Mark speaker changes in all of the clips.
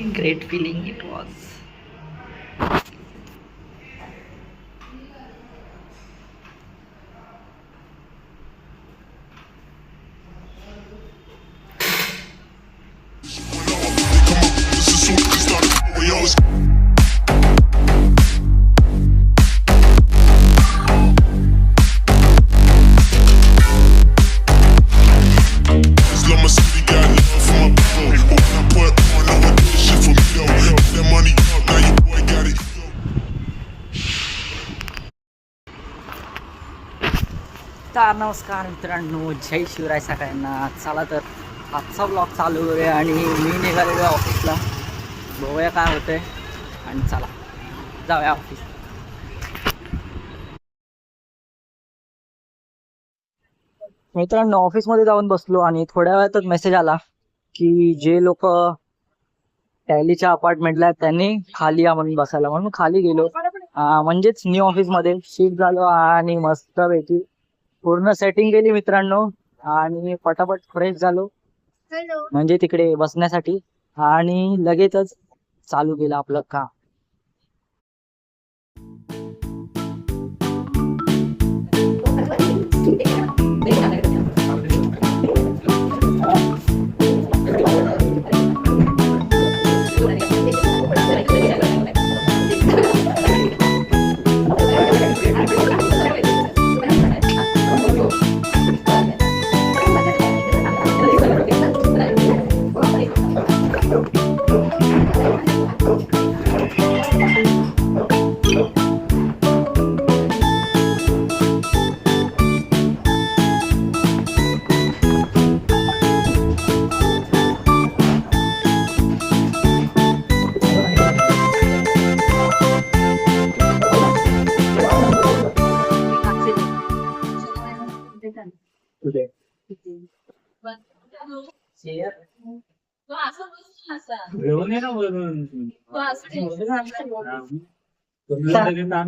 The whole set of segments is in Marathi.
Speaker 1: Great feeling it was. तर नमस्कार मित्रांनो, जय शिवराय सगळ्यांना. चला तर आजचा ब्लॉग चालू करूया आणि मी निघालेलो ऑफिसला. बघूया काय होतंय आणि चला जाऊया ऑफिस. मित्रांनो, ऑफिसमध्ये जाऊन बसलो आणि थोड्या वेळातच मेसेज आला की जे लोक टॅलीच्या अपार्टमेंटला आहेत त्यांनी खाली या म्हणून बसायला, म्हणून खाली गेलो. म्हणजेच न्यू ऑफिसमध्ये शिफ्ट झालो आणि मस्तपैकी पूर्ण सेटिंग केली मित्रांनो आणि पटापट फ्रेश झालो म्हणजे तिकडे बसण्यासाठी आणि लगेचच चालू केलं आपलं काम.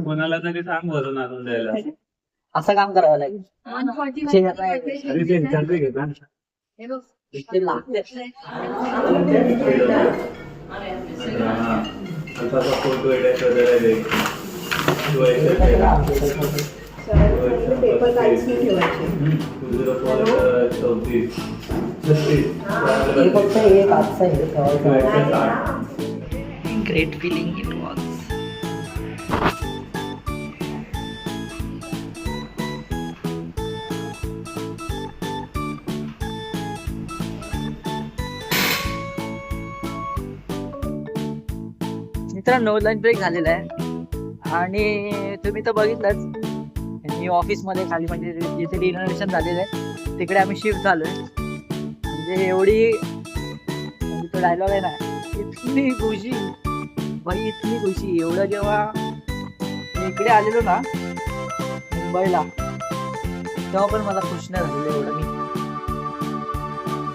Speaker 2: कोणाला तरी सांग भरून आणून द्यायला.
Speaker 1: असं काम करावं लागेल.
Speaker 2: Photo
Speaker 1: Great feeling it was. मित्रांनो, लंच ब्रेक झालेला आहे आणि तुम्ही तर बघितलंच न्यू ऑफिसमध्ये खाली म्हणजे जिथे रिनोव्हेशन झालेलं आहे तिकडे आम्ही शिफ्ट झालोय. म्हणजे एवढी म्हणजे तो डायलॉग आहे ना, इतनी खुशी भाई, इतनी खुशी. एवढं जेव्हा मी इकडे आलेलो ना मुंबईला तेव्हा पण मला खुश नाही झालेलं एवढं मी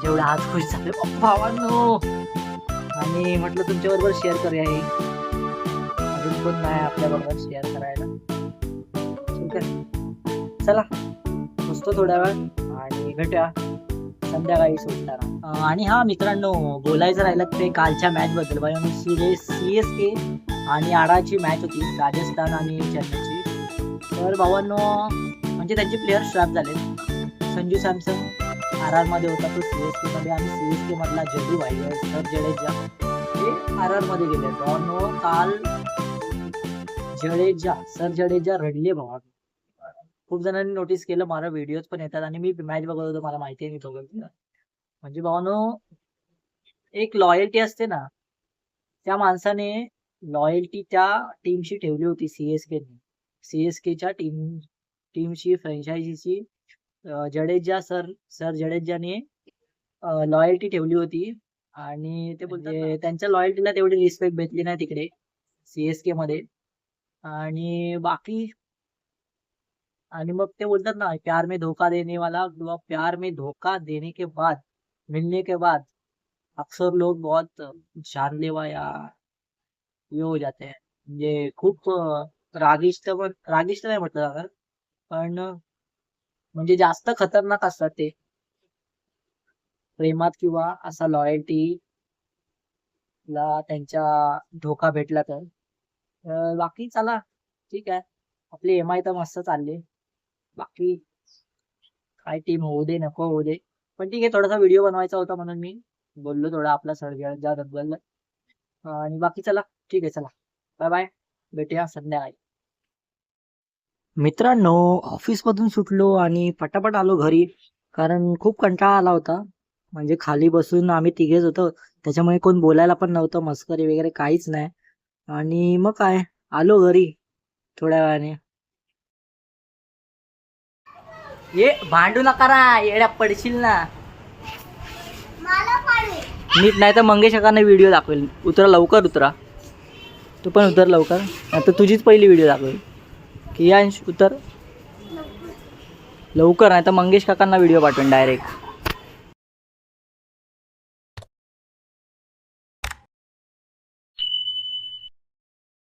Speaker 1: जेवढं आज खुश झाले भावांनो. आणि म्हटलं तुमच्याबरोबर शेअर करूया. हे अजून पण नाही आपल्याबरोबर शेअर करायला. ठीक आहे, चला बसतो थोड्या वेळ आणि भेटूया संध्याकाळी सुटताना. आणि हा मित्रांनो, बोलायचं राहिलं ते कालच्या मॅच बद्दल. बाई CSK आणि आडाची मॅच होती, राजस्थान आणि चेन्नईची. तर भावांनो म्हणजे त्यांचे प्लेयर स्ट्रॅप झाले. संजू सॅमसन RR मध्ये होता, तो CSK मध्ये, आणि CSK मधला जडू भाई सर जडेजा हे RR मध्ये गेले. भावांनो काल सर जडेजा रडले भावा. खूप जणांनी नोटीस केलं, मला व्हिडिओज पण येतात आणि मी मॅच बघत होतो, मला माहिती आहे मी तो म्हणजे भावानो एक लॉयल्टी असते ना, त्या माणसाने लॉयल्टी त्या टीमशी ठेवली होती. CSKच्या टीमशी, फ्रँचायझीची. सर जडेजाने लॉयल्टी ठेवली होती आणि ते म्हणजे त्यांच्या लॉयल्टीला तेवढी रिस्पेक्ट भेटली नाही तिकडे CSK मध्ये. आणि बाकी आणि मग ते बोलतात ना, प्यार में धोखा देने वाला किंवा प्यार में धोखा देने के बाद मिलने के बाद अक्सर लोग बहुत जानलेवा या ये हो जाते हैं. म्हणजे खूप रागिष्ट नाही म्हटलं जाणार, पण म्हणजे जास्त खतरनाक असतात ते प्रेमात किंवा असा लॉयल्टी ला त्यांच्या धोका भेटला तर बाकी चला ठीक आहे. आपली MI तर मस्त चालली. बाकी काय टीम होऊ दे नको होऊ दे, पण ठीक आहे. थोडासा व्हिडिओ बनवायचा होता म्हणून मी बोललो थोडा आपला सगळ्याबद्दल. आणि बाकी चला ठीक आहे. चला बाय बाय, भेटूया संध्याकाळी. मित्रांनो, ऑफिसमधून सुटलो आणि पटापट आलो घरी, कारण खूप कंटाळा आला होता. म्हणजे खाली बसून आम्ही तिघेच होतो, त्याच्यामुळे कोण बोलायला पण नव्हतं, मस्करी वगैरे काहीच नाही. आणि मग काय, आलो घरी थोड्या वेळाने. ये भांडू नका रा, येड्या पडशील ना. नीट नाही तर मंगेश काकांना व्हिडिओ दाखवेल. उतरा लवकर, उतरा. तू पण उतर लवकर, आता तुझीच पहिली व्हिडिओ दाखवेल. की अंश उतर लवकर, नाही तर मंगेश काकांना व्हिडिओ पाठवेन डायरेक्ट.